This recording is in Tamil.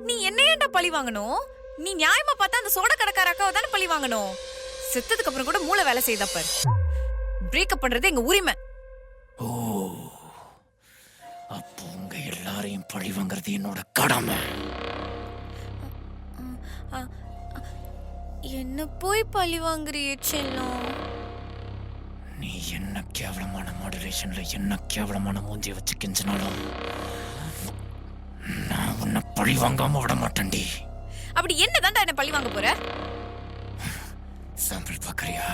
நீ என்ன ஏன்டா பழி வாங்கணும்? நீ நியாயமா பார்த்தா அந்த சோடா கடைக்கார அக்காவை தானே பழி வாங்கணும். செத்ததுக்கு அப்புறம் கூட மூளை வேலை செய்தா பாரு. பிரேக்கப் பண்றது எங்க உரிமை. ஓ, அப்போ உங்க எல்லாரையும் பழி வாங்குறது என்னோட கடமை. என்ன போய் பழி வாங்குறியே செல்லம். நீ என்ன கேவலமான மாடுலேஷன்ல என்ன கேவலமான மூஞ்சிய வச்சு கெஞ்சினாலும் நான் உன்னை பழி வாங்காம விட மாட்டேன்டி. அப்படி என்ன தாண்டா என்ன பழி வாங்க போற? சாம்பிள் பாக்குறியா?